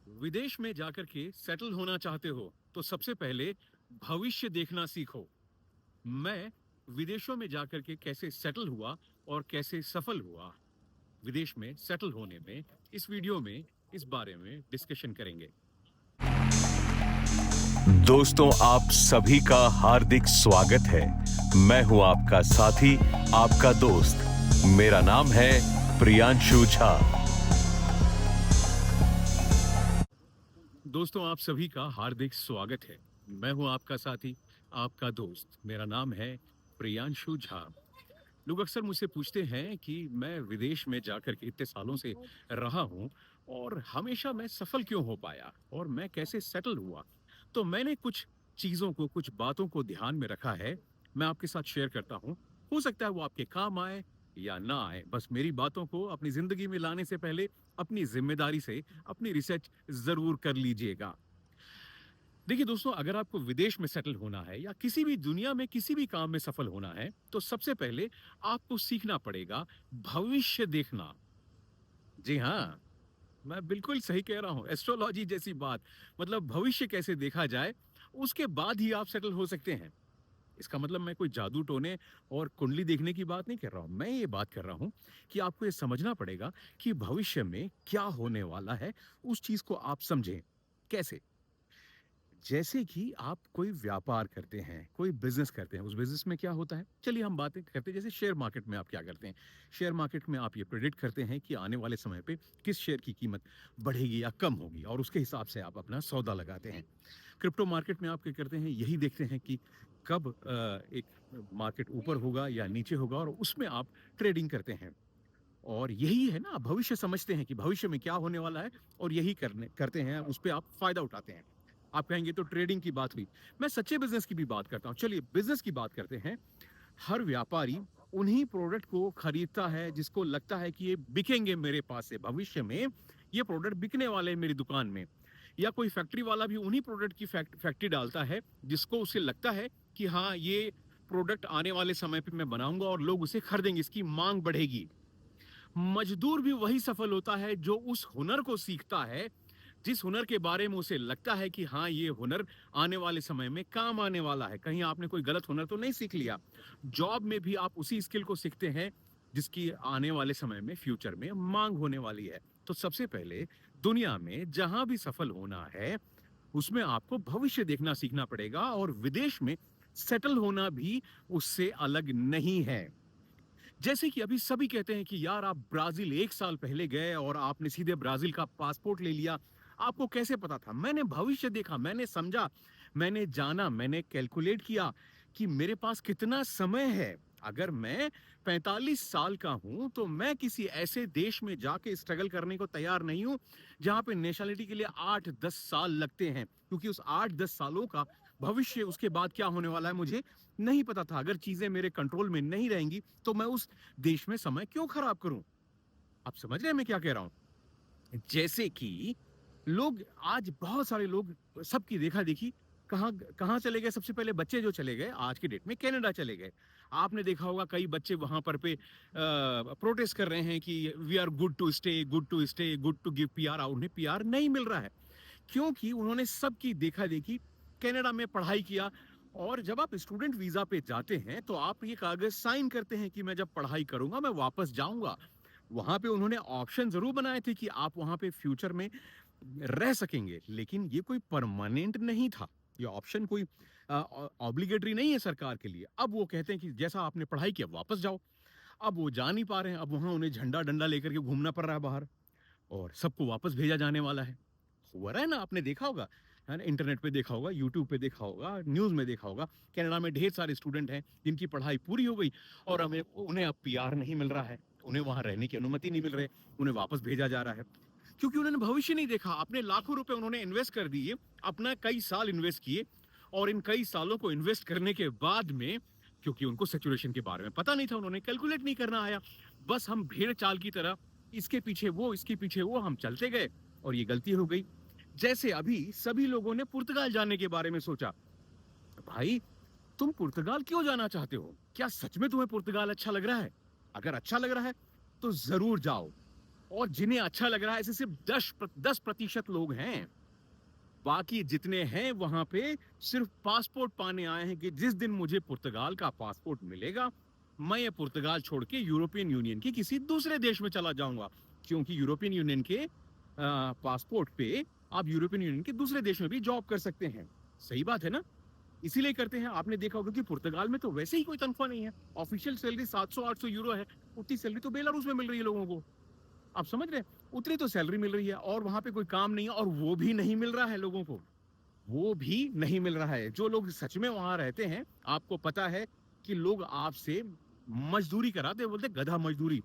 विदेश में जाकर के सेटल होना चाहते हो तो सबसे पहले भविष्य देखना सीखो। मैं विदेशों में जाकर के कैसे सेटल हुआ और कैसे सफल हुआ विदेश में सेटल होने में, इस वीडियो में इस बारे में डिस्कशन करेंगे। दोस्तों, आप सभी का हार्दिक स्वागत है। मैं हूं आपका साथी, आपका दोस्त। मेरा नाम है प्रियांशु झा। दोस्तों, आप सभी का हार्दिक स्वागत है। मैं हूं आपका साथी, आपका दोस्त। मेरा नाम है प्रियांशु झा। लोग अक्सर मुझसे पूछते हैं कि मैं विदेश में जाकर के इतने सालों से रहा हूं और हमेशा मैं सफल क्यों हो पाया और मैं कैसे सेटल हुआ। तो मैंने कुछ चीजों को, कुछ बातों को ध्यान में रखा है। मैं आपके साथ शेयर करता हूं। हो सकता है वो आपके काम आए या ना आए। बस मेरी बातों को अपनी जिंदगी में लाने से पहले अपनी जिम्मेदारी से अपनी रिसर्च जरूर कर लीजिएगा। देखिए दोस्तों, अगर आपको विदेश में सेटल होना है या किसी भी दुनिया में किसी भी काम में सफल होना है, तो सबसे पहले आपको सीखना पड़ेगा भविष्य देखना। जी हाँ, मैं बिल्कुल सही कह रहा हूं। एस्ट्रोलॉजी जैसी बात, मतलब भविष्य कैसे देखा जाए, उसके बाद ही आप सेटल हो सकते हैं। इसका मतलब मैं कोई जादू टोने और कुंडली देखने की बात नहीं कर रहा हूं। मैं ये बात कर रहा हूं कि आपको ये समझना पड़ेगा कि भविष्य में क्या होने वाला है, उस चीज को आप समझें। कैसे? जैसे कि आप कोई व्यापार करते हैं, कोई बिज़नेस करते हैं, उस बिज़नेस में क्या होता है? चलिए हम बातें करते हैं, जैसे शेयर मार्केट में आप क्या करते हैं? शेयर मार्केट में आप ये प्रेडिक्ट करते हैं कि आने वाले समय पे किस शेयर की कीमत बढ़ेगी या कम होगी और उसके हिसाब से आप अपना सौदा लगाते हैं। क्रिप्टो मार्केट में आप क्या करते हैं? यही देखते हैं कि कब एक मार्केट ऊपर होगा या नीचे होगा और उसमें आप ट्रेडिंग करते हैं। और यही है ना, भविष्य समझते हैं कि भविष्य में क्या होने वाला है और यही करते हैं, उस पे आप फ़ायदा उठाते हैं। आप कहेंगे तो ट्रेडिंग की बात हुई। मैं सच्चे बिज़नेस की भी बात करता हूँ। चलिए बिज़नेस की बात करते हैं। हर व्यापारी उन्हीं प्रोडक्ट को खरीदता है जिसको लगता है कि ये बिकेंगे मेरे पास से भविष्य में, ये प्रोडक्ट बिकने वाले हैं मेरी दुकान में। या कोई फैक्ट्री वाला भी उन्हीं प्रोडक्ट की फैक्ट्री डालता है जिसको उसे लगता है कि हाँ, ये प्रोडक्ट आने वाले समय पे मैं बनाऊँगा और लोग उसे खरीदेंगे, इसकी माँग बढ़ेगी। मजदूर भी वही सफल होता है जो उस हुनर को सीखता है, जिस हुनर के बारे में उसे लगता है कि हाँ, ये हुनर आने वाले समय में काम आने वाला है। कहीं आपने कोई गलत हुनर तो नहीं सीख लिया। जॉब में भी आप उसी स्किल को सीखते हैं जिसकी आने वाले समय में, फ्यूचर में मांग होने वाली है। तो सबसे पहले दुनिया में जहां भी सफल होना है, उसमें आपको भविष्य देखना सीखना पड़ेगा और विदेश में सेटल होना भी उससे अलग नहीं है। जैसे कि अभी सभी कहते हैं कि यार, आप ब्राजील 1 साल पहले गए और आपने सीधे ब्राजील का पासपोर्ट ले लिया। आपको कैसे पता था? मैंने भविष्य देखा, मैंने समझा, मैंने जाना, मैंने कैलकुलेट किया कि मेरे पास कितना समय है। अगर मैं 45 साल का हूं तो मैं किसी ऐसे देश में जाके स्ट्रगल करने को तैयार नहीं हूं जहां पे नेशनलिटी के लिए 8-10 साल लगते हैं, क्योंकि उस 8-10 सालों का भविष्य, उसके बाद क्या होने वाला है, मुझे नहीं पता था। अगर चीजें मेरे कंट्रोल में नहीं रहेंगी तो मैं उस देश में समय क्यों खराब करूं? आप समझ रहे हैं मैं क्या कह रहा हूं? जैसे कि लोग, आज बहुत सारे लोग, सबकी देखा देखी कहाँ कहाँ चले गए? सबसे पहले बच्चे जो चले गए आज के डेट में, कनाडा चले गए। आपने देखा होगा कई बच्चे वहां पर पे प्रोटेस्ट कर रहे हैं कि we are good to stay, good to stay, good to give PR. उन्हें पीआर नहीं मिल रहा है क्योंकि उन्होंने सबकी देखा देखी कनाडा में पढ़ाई किया। और जब आप स्टूडेंट वीजा पे जाते हैं तो आप ये कागज साइन करते हैं कि मैं जब पढ़ाई करूंगा मैं वापस जाऊंगा। वहां पे उन्होंने ऑप्शन जरूर बनाए थे कि आप वहां पे फ्यूचर में रह सकेंगे, लेकिन ये कोई परमानेंट नहीं था। ये ऑप्शन कोई ऑब्लिगेटरी नहीं है सरकार के लिए। अब वो कहते हैं कि जैसा आपने पढ़ाई किया वापस जाओ। अब वो जा नहीं पा रहे हैं। अब वहां उन्हें झंडा डंडा लेकर के घूमना पड़ रहा है बाहर और सबको वापस भेजा जाने वाला है। हो रहा है ना, आपने देखा होगा, है ना, इंटरनेट पे देखा होगा, यूट्यूब पे देखा होगा, न्यूज़ में देखा होगा। कनाडा में ढेर सारे स्टूडेंट हैं जिनकी पढ़ाई पूरी हो गई और हमें उन्हें अब पीआर नहीं मिल रहा है, उन्हें वहाँ रहने की अनुमति नहीं मिल रही, उन्हें वापस भेजा जा रहा है। क्योंकि उन्होंने भविष्य नहीं देखा। अपने लाखों रुपए उन्होंने इन्वेस्ट कर दिए, अपना कई साल इन्वेस्ट किए और इन कई सालों को इन्वेस्ट करने के बाद में, क्योंकि उनको सिचुएशन के बारे में पता नहीं था, उन्होंने कैलकुलेट नहीं करना आया। बस हम भेड़ चाल की तरह इसके पीछे वो, इसके पीछे वो, हम चलते गए और ये गलती हो गई। जैसे अभी सभी लोगों ने पुर्तगाल जाने के बारे में सोचा। भाई, तुम पुर्तगाल क्यों जाना चाहते हो? क्या सच में तुम्हें पुर्तगाल अच्छा लग रहा है? अगर अच्छा लग रहा है तो जरूर जाओ। और जिन्हें अच्छा लग रहा है ऐसे सिर्फ 10% लोग हैं। बाकी जितने हैं वहां पे सिर्फ पासपोर्ट पाने आए हैं कि जिस दिन मुझे पुर्तगाल का पासपोर्ट मिलेगा, मैं ये पुर्तगाल छोड़ के यूरोपियन यूनियन के किसी दूसरे देश में चला जाऊंगा। क्योंकि यूरोपियन यूनियन के पासपोर्ट पे आप यूरोपियन यूनियन के दूसरे देश में भी जॉब कर सकते हैं। सही बात है ना? इसीलिए करते हैं। आपने देखा होगा कि पुर्तगाल में तो वैसे ही कोई तनख्वाह नहीं है। ऑफिशियल सैलरी 700-800 यूरो है। उतनी सैलरी तो बेलारूस में मिल रही है लोगों को। आप समझ रहे हैं? उतनी तो सैलरी मिल रही है और वहां पे कोई काम नहीं है, और वो भी नहीं मिल रहा है लोगों को। वो भी नहीं मिल रहा है। जो लोग सच में वहां रहते हैं, आपको पता है कि लोग आपसे मजदूरी कराते हैं, बोलते हैं गधा मजदूरी।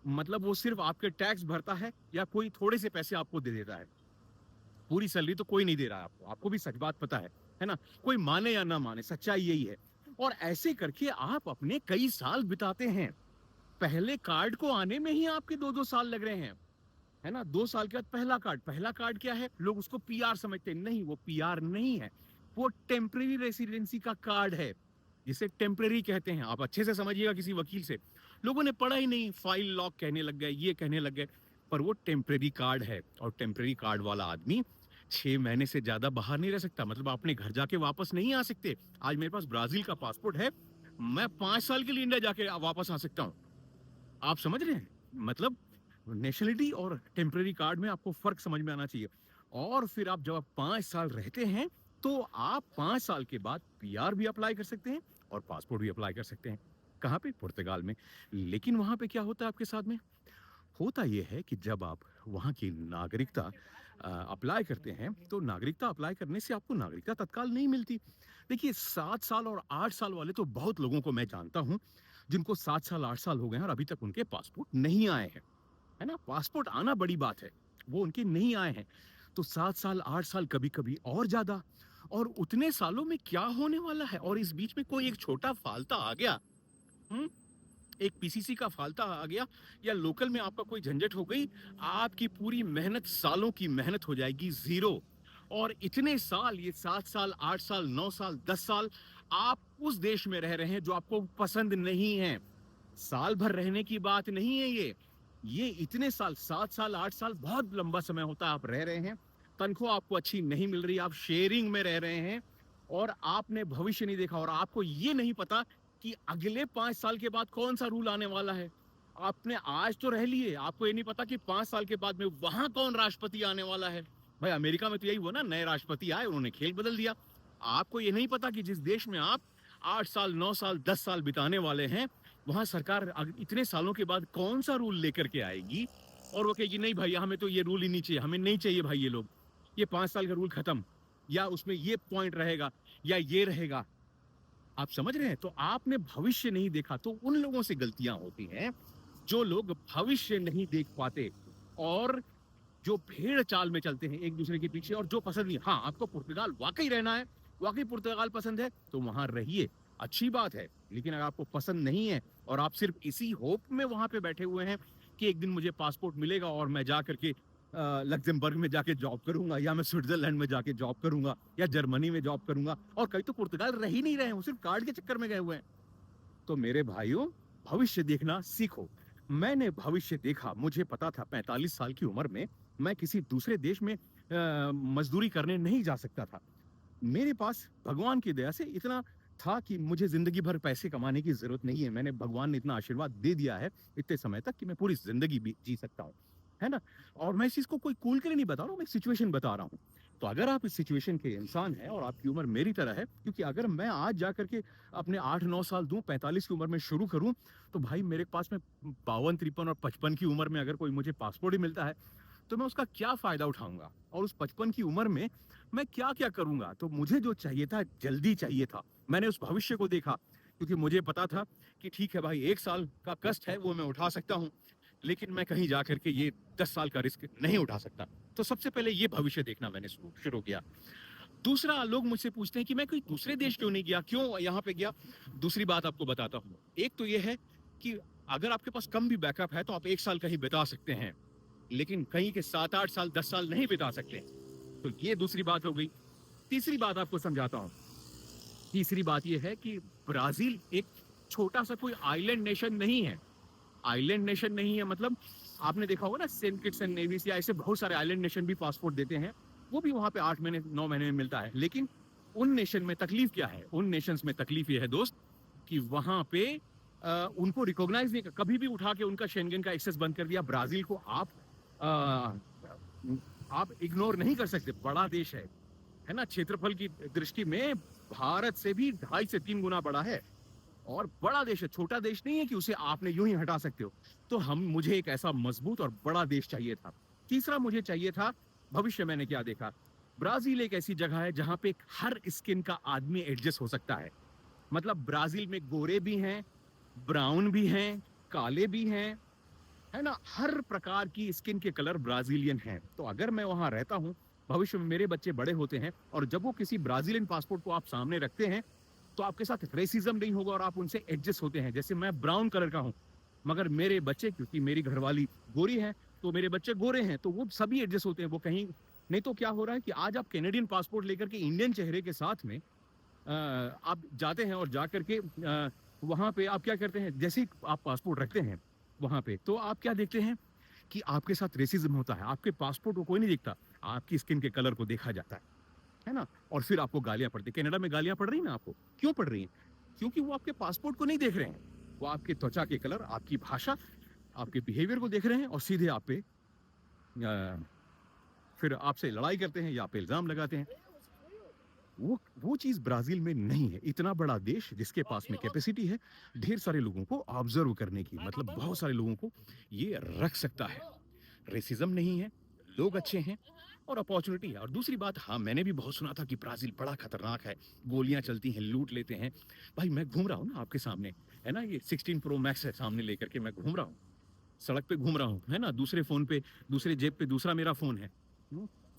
मतलब वो सिर्फ आपके टैक्स भरता है या कोई थोड़े से पैसे आपको दे देता है। पूरी सैलरी तो कोई नहीं दे रहा है आपको। आपको भी सच बात पता है ना? कोई माने या ना माने, सच्चाई यही है। और ऐसे करके आप अपने कई साल बिताते हैं। पहले कार्ड को आने में ही आपके 2-2 साल लग रहे हैं, है ना? 2 साल के बाद पहला कार्ड क्या है? लोग उसको पीआर समझते हैं। नहीं, वो पीआर नहीं है। वो टेम्परेरी रेसिडेंसी का कार्ड है, जिसे टेम्परेरी कहते हैं। आप अच्छे से समझिएगा किसी वकील से। लोगों ने पढ़ा ही नहीं, फाइल लॉक कहने लग गए, ये कहने लग गए। पर वो टेम्परेरी कार्ड है, और टेम्परेरी कार्ड वाला आदमी 6 महीने से ज्यादा बाहर नहीं रह सकता। मतलब आप अपने घर जाके वापस नहीं आ सकते। आज मेरे पास ब्राजील का पासपोर्ट है, मैं 5 साल के लिए इंडिया जाके वापस आ सकता हूँ। आप समझ रहे हैं? मतलब नेशनलिटी और टेम्परेरी कार्ड में आपको फर्क समझ में आना चाहिए। और फिर आप जब 5 साल रहते हैं, तो आप 5 साल के बाद पीआर भी अप्लाई कर सकते हैं और पासपोर्ट भी अप्लाई कर सकते हैं। कहाँ पे? पुर्तगाल में। लेकिन वहां पे क्या होता है आपके साथ में? होता यह है कि जब आप वहाँ की नागरिकता अप्लाई करते हैं, तो नागरिकता अप्लाई करने से आपको नागरिकता तत्काल नहीं मिलती। देखिए, 7 साल और 8 साल वाले तो बहुत लोगों को मैं जानता हूँ, जिनको 7 साल 8 साल हो गए हैं और अभी तक उनके पासपोर्ट नहीं आए हैं। है ना? पासपोर्ट आना बड़ी बात है, वो उनके नहीं आए हैं। तो 7 साल 8 साल, कभी-कभी और ज़्यादा। और उतने सालों में क्या होने वाला है? और इस बीच में कोई एक छोटा फालता आ गया, हुँ? एक पीसीसी का फालता आ गया, या लोकल में आपका कोई झंझट हो गई, आपकी पूरी मेहनत, सालों की मेहनत हो जाएगी ज़ीरो। और इतने साल, ये 7 साल, 8 साल, 9 साल, 10 साल, आप उस देश में रह रहे हैं जो आपको पसंद नहीं है। साल भर रहने की बात नहीं है ये। ये इतने साल, 7 साल, 8 साल बहुत लंबा समय होता है। आप रह रहे हैं, तनख्वाह आपको अच्छी नहीं मिल रही, आप शेयरिंग में रह रहे हैं, और आपने भविष्य नहीं देखा, और आपको ये नहीं पता कि अगले 5 साल के बाद कौन सा रूल आने वाला है। आपने आज तो रह लिए, आपको ये नहीं पता कि 5 साल के बाद में वहां कौन राष्ट्रपति आने वाला है। भाई, अमेरिका में तो यही हुआ ना, नए राष्ट्रपति आए, उन्होंने खेल बदल दिया। आपको ये नहीं पता कि जिस देश में आप 8 साल, 9 साल, 10 साल बिताने वाले हैं, वहां सरकार इतने सालों के बाद कौन सा रूल लेकर के आएगी, और वो कहेगी नहीं भाई, हमें तो ये रूल ही नहीं चाहिए, हमें नहीं चाहिए भाई ये लोग, ये 5 साल का रूल खत्म, या उसमें ये पॉइंट रहेगा, या ये रहेगा। आप समझ रहे हैं? तो आपने भविष्य नहीं देखा। तो उन लोगों से गलतियां होती हैं जो लोग भविष्य नहीं देख पाते, और जो भेड़ चाल में चलते हैं एक दूसरे के पीछे, और जो पसंद नहीं। हाँ, आपको पुर्तगाल वाकई रहना है, वाकई पुर्तगाल पसंद है, तो वहां रहिए, अच्छी बात है। लेकिन अगर आपको पसंद नहीं है और आप सिर्फ इसी होप में वहां पे बैठे हुए हैं कि एक दिन मुझे पासपोर्ट मिलेगा और मैं जा करके लग्जमबर्ग में जाके जॉब करूंगा, या मैं स्विट्जरलैंड में जाके जॉब करूंगा, या जर्मनी में जॉब करूंगा, और कई तो पुर्तगाल रह ही नहीं रहे हैं, वो सिर्फ कार्ड के चक्कर में गए हुए हैं। तो मेरे भाइयों, भविष्य देखना सीखो। मैंने भविष्य देखा। मुझे पता था 45 साल की उम्र में मैं किसी दूसरे देश में मजदूरी करने नहीं जा सकता था। मेरे पास भगवान की दया से इतना था कि मुझे जिंदगी भर पैसे कमाने की जरूरत नहीं है। मैंने भगवान ने इतना आशीर्वाद दे दिया है इतने समय तक कि मैं पूरी जिंदगी भी जी सकता हूँ, है ना? और मैं इस चीज को कोई कूल के लिए नहीं बता रहा हूँ, मैं सिचुएशन बता रहा हूँ। तो अगर आप इस सिचुएशन के इंसान हैं और आपकी उम्र मेरी तरह है, क्योंकि अगर मैं आज जा करके अपने 8-9 साल दूं, 45 की उम्र में शुरू करूं, तो भाई मेरे पास में 52, 53 और 55 की उम्र में अगर कोई मुझे पासपोर्ट ही मिलता है, तो मैं उसका क्या फायदा उठाऊंगा? और उस 55 की उम्र में मैं क्या क्या करूंगा? तो मुझे जो चाहिए था, जल्दी चाहिए था। मैंने उस भविष्य को देखा, क्योंकि मुझे पता था कि ठीक है भाई, 1 साल का कष्ट है वो मैं उठा सकता हूँ, लेकिन मैं कहीं जा करके ये 10 साल का रिस्क नहीं उठा सकता। तो सबसे पहले ये भविष्य देखना मैंने शुरू किया। दूसरा, लोग मुझसे पूछते हैं कि मैं कोई दूसरे देश क्यों नहीं गया, क्यों यहाँ पे गया? दूसरी बात आपको बताता हूँ। एक तो ये है कि अगर आपके पास कम भी बैकअप है, तो आप 1 साल कहीं बिता सकते हैं, लेकिन कहीं के 7-8 साल, 10 साल नहीं बिता सकते। तो ये दूसरी बात हो गई। तीसरी बात आपको समझाता हूँ। तीसरी बात ये है कि ब्राजील एक छोटा सा कोई आइलैंड नेशन नहीं है। आइलैंड नेशन नहीं है, मतलब आपने देखा होगा ना सेंट किट्स एंड नेविस या ऐसे बहुत सारे आइलैंड नेशन भी पासपोर्ट देते हैं, वो भी वहाँ पे 8 महीने 9 महीने में मिलता है। लेकिन उन नेशन में तकलीफ क्या है? उन नेशंस में तकलीफ ये है दोस्त कि वहाँ पे उनको रिकॉग्नाइज नहीं, कभी भी उठा के उनका शेंगन का एक्सेस बंद कर दिया। ब्राजील को आप इग्नोर नहीं कर सकते, बड़ा देश है ना, क्षेत्रफल की दृष्टि में भारत से भी 2.5 से 3 गुना बड़ा है और बड़ा देश है, छोटा देश नहीं है कि उसे आपने यूं ही हटा सकते हो। तो मुझे एक ऐसा मजबूत और बड़ा देश चाहिए था। तीसरा मुझे चाहिए था, भविष्य मैंने क्या देखा, ब्राजील एक ऐसी जगह है जहां पे हर स्किन का आदमी एडजस्ट हो सकता है। मतलब ब्राजील में गोरे भी हैं, ब्राउन भी हैं, काले भी हैं, है ना, हर प्रकार की स्किन के कलर ब्राजीलियन हैं। तो अगर मैं वहां रहता हूं, भविष्य में मेरे बच्चे बड़े होते हैं और जब वो किसी ब्राजीलियन पासपोर्ट को आप सामने रखते हैं तो आपके साथ रेसिज्म नहीं होगा और आप उनसे एडजस्ट होते हैं। जैसे मैं ब्राउन कलर का हूं मगर मेरे बच्चे, क्योंकि मेरी घरवाली गोरी है तो मेरे बच्चे गोरे हैं, तो वो सभी एडजस्ट होते हैं। वो कहीं नहीं तो क्या हो रहा है कि आज आप कैनेडियन पासपोर्ट लेकर के इंडियन चेहरे के साथ में आप जाते हैं और जाकर के वहां पे आप क्या करते हैं, जैसे ही आप पासपोर्ट रखते हैं वहां पे, तो आप क्या देखते हैं कि आपके साथ रेसिज्म होता है। आपके पासपोर्ट को कोई नहीं देखता, आपकी स्किन के कलर को देखा जाता है ना, और फिर आपको गालियां पड़ती। कनाडा में गालियां पड़ रही ना आपको, क्यों पड़ रही हैं? क्योंकि वो आपके पासपोर्ट को नहीं देख रहे हैं, वो आपके त्वचा के कलर, आपकी भाषा, आपके बिहेवियर को देख रहे हैं और सीधे आप पे फिर आपसे लड़ाई करते हैं या आप पे इल्जाम लगाते हैं। वो चीज ब्राजील में नहीं है। इतना बड़ा देश जिसके पास में कैपेसिटी है ढेर सारे लोगों को ऑब्जर्व करने की, मतलब बहुत सारे लोगों को ये रख सकता है। रेसिज्म नहीं है, लोग अच्छे हैं और अपॉर्चुनिटी है। और दूसरी बात, हाँ मैंने भी बहुत सुना था कि ब्राजील बड़ा खतरनाक है, गोलियां चलती हैं, लूट लेते हैं। भाई मैं घूम रहा हूँ ना आपके सामने, है ना, ये 16 प्रो मैक्स है सामने लेकर के मैं घूम रहा हूँ, सड़क पे घूम रहा हूँ, है ना, दूसरे फोन पे, दूसरे जेब पे दूसरा मेरा फोन है,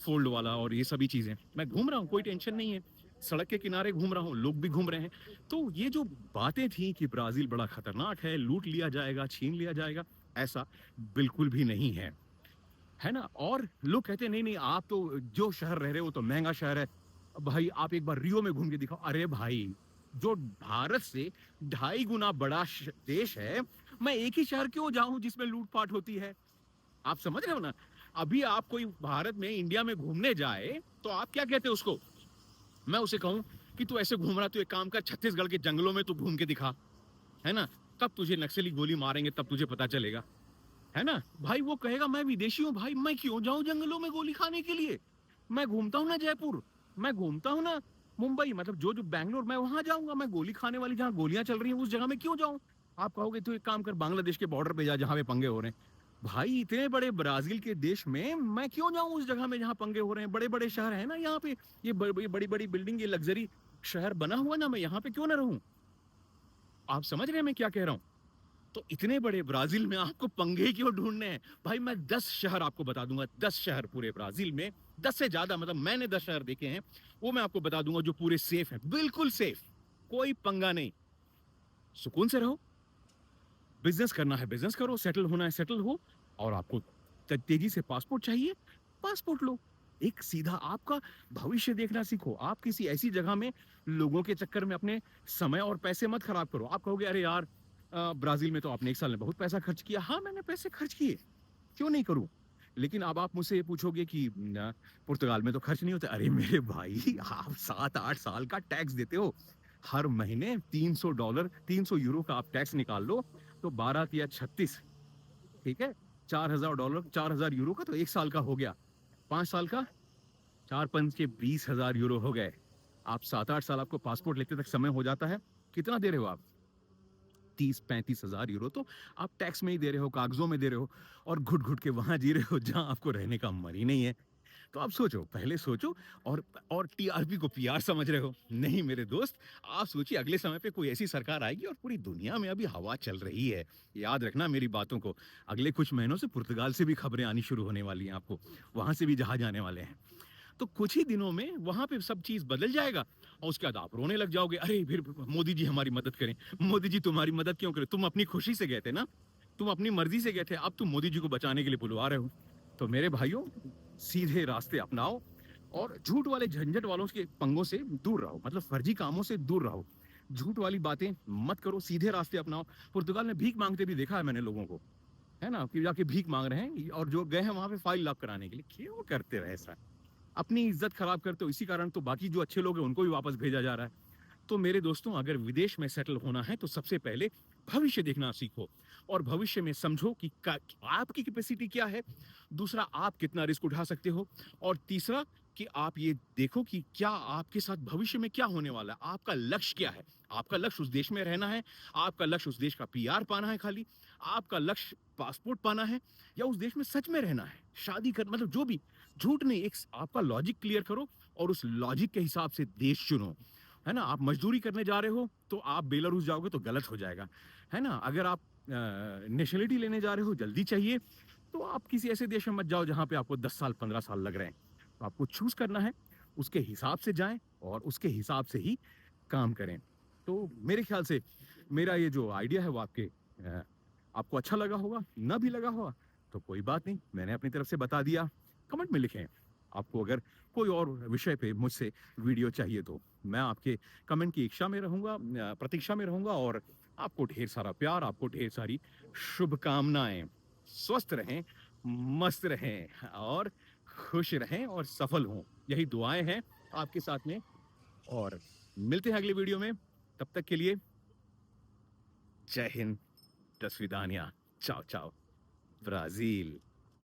फोल्ड वाला, और ये सभी चीजें मैं घूम रहा हूँ, कोई टेंशन नहीं है। सड़क के किनारे घूम रहा हूँ, लोग भी घूम रहे हैं। तो ये जो बातें थी कि ब्राजील बड़ा खतरनाक है, लूट लिया जाएगा, छीन लिया जाएगा, ऐसा बिल्कुल भी नहीं है ना। और लोग कहते हैं नहीं नहीं, आप तो जो शहर रह रहे हो तो महंगा शहर है। भाई आप एक बार रियो में घूम के दिखाओ। अरे भाई, जो भारत से 2.5 गुना बड़ा देश है, मैं एक ही शहर क्यों जाऊं जिसमें लूटपाट होती है? आप समझ रहे हो ना। अभी आप कोई भारत में, इंडिया में घूमने जाए तो आप क्या कहते हो उसको? मैं उसे कहूं कि तू ऐसे घूम रहा, तू एक काम कर, छत्तीसगढ़ के जंगलों में तू घूम के दिखा, है ना, तब तुझे नक्सली गोली मारेंगे, तब तुझे पता चलेगा, है ना। भाई वो कहेगा मैं विदेशी हूँ, भाई मैं क्यों जाऊं जंगलों में गोली खाने के लिए? मैं घूमता हूँ ना जयपुर, मैं घूमता हूँ ना मुंबई, मतलब जो बैंगलोर, मैं वहां जाऊंगा। मैं गोली खाने वाली जहाँ गोलियां चल रही हैं उस जगह में क्यों जाऊं? आप कहोगे तो एक काम कर, बांग्लादेश के बॉर्डर पे जा जहां पे पंगे हो रहे हैं। भाई इतने बड़े ब्राजील के देश में मैं क्यों जाऊं उस जगह में जहां पंगे हो रहे हैं? बड़े बड़े शहर है ना यहाँ पे, ये बड़ी बड़ी बिल्डिंग, ये लग्जरी शहर बना हुआ ना, मैं यहाँ पे क्यों ना रहूं? आप समझ रहे हैं मैं क्या कह रहा हूं? तो इतने बड़े ब्राजील में आपको पंगे क्यों ढूंढने हैं? भाई मैं 10 शहर आपको बता दूंगा, 10 शहर पूरे ब्राजील में, 10 से ज्यादा, मतलब मैंने 10 शहर देखे हैं, वो मैं आपको बता दूंगा जो पूरे सेफ हैं, बिल्कुल सेफ, कोई पंगा नहीं। सुकून से रहो, बिजनेस करना है बिजनेस करो, सेटल होना है सेटल हो, और आपको तेजी से पासपोर्ट चाहिए, पासपोर्ट लो। एक सीधा आपका भविष्य देखना सीखो। आप किसी ऐसी जगह में लोगों के चक्कर में अपने समय और पैसे मत खराब करो। आप कहोगे अरे यार, ब्राजील में तो आपने 1 साल में बहुत पैसा खर्च किया। हाँ मैंने पैसे खर्च किए, क्यों नहीं करूं? लेकिन अब आप मुझसे ये पूछोगे कि पुर्तगाल में तो खर्च नहीं होता। अरे मेरे भाई, आप 7-8 साल का टैक्स देते हो, हर महीने $300, 300 यूरो का आप टैक्स निकाल लो तो 12 या 36, ठीक है, $4,000, 4,000 यूरो का तो 1 साल का हो गया। 5 साल का 4-5 के 20,000 यूरो हो गए। आप 7-8 साल आपको पासपोर्ट लेते तक समय हो जाता है। कितना दे रहे हो आप? 30-35,000 यूरो तो आप टैक्स में ही दे रहे हो, कागजों में दे रहे हो, और घुट घुट के वहां जी रहे हो जहां आपको रहने का मन ही नहीं है। तो आप सोचो, पहले सोचो। और टीआरपी को पीआर समझ रहे हो? नहीं मेरे दोस्त, आप सोचिए अगले समय पे कोई ऐसी सरकार आएगी, और पूरी दुनिया में अभी हवा चल रही है, याद रखना मेरी बातों को। अगले कुछ महीनों से पुर्तगाल से भी खबरें आनी शुरू होने वाली हैं, आपको वहां से भी जहाज आने वाले हैं। तो कुछ ही दिनों में वहां पे सब चीज बदल जाएगा और उसके बाद आप रोने लग जाओगे, अरे फिर मोदी जी हमारी मदद करें। मोदी जी तुम्हारी मदद क्यों करें? तुम अपनी खुशी से गए थे ना, तुम अपनी मर्जी से गए थे, अब तुम मोदी जी को बचाने के लिए बुलवा रहे हो। तो मेरे भाइयों, सीधे रास्ते अपनाओ और झूठ वाले झंझट वालों के पंगों से दूर रहो, मतलब फर्जी कामों से दूर रहो, झूठ वाली बातें मत करो, सीधे रास्ते अपनाओ। पुर्तगाल में भीख मांगते भी देखा है मैंने लोगों को, है ना? कि जाके भीख माँग रहे हैं और जो गए हैं वहाँ पे फाइल लॉक कराने के लिए। क्यों करते हो ऐसा? अपनी इज़्ज़त खराब करते हो, इसी कारण तो बाकी जो अच्छे लोग हैं उनको भी वापस भेजा जा रहा है। तो मेरे दोस्तों, अगर विदेश में सेटल होना है तो सबसे पहले भविष्य देखना सीखो और भविष्य में समझो कि आपकी कैपेसिटी क्या है। दूसरा, आप कितना रिस्क उठा सकते हो और तीसरा कि आप ये देखो कि क्या आपके साथ भविष्य में क्या होने वाला है। आपका लक्ष्य क्या है? आपका लक्ष्य उस देश में रहना है, आपका लक्ष्य उस देश का पीआर पाना है खाली, आपका लक्ष्य पासपोर्ट पाना है या उस देश में सच में रहना है, शादी कर, मतलब जो भी। झूठ नहीं, एक आपका लॉजिक क्लियर करो और उस लॉजिक के हिसाब से देश चुनो। है ना? आप मज़दूरी करने जा रहे हो, तो आप बेलारूस जाओगे तो गलत हो जाएगा। है ना? अगर आप नेशनैलिटी लेने जा रहे हो, जल्दी चाहिए, तो आप किसी ऐसे देश में मत जाओ जहाँ पे आपको 10 साल, 15 साल लग रहे हैं। तो आपको चूज़ करना है, उसके हिसाब से जाएँ और उसके हिसाब से ही काम करें। तो मेरे ख़्याल से मेरा ये जो आइडिया है वो आपको अच्छा लगा होगा, ना भी लगा होगा तो कोई बात नहीं, मैंने अपनी तरफ से बता दिया। कमेंट में लिखें, आपको अगर कोई और विषय पे मुझसे वीडियो चाहिए तो। मैं आपके कमेंट की इच्छा में रहूँगा, प्रतीक्षा में रहूँगा और आपको ढेर सारा प्यार, आपको ढेर सारी शुभकामनाएँ। स्वस्थ रहें, मस्त रहें और खुश रहें और सफल हों। यही दुआएँ हैं आपके साथ में और मिलते हैं अगली वीडियो में। तब तक के लिए जय हिंद, तस्वीदानिया, चाओ चाओ, ब्राज़ील।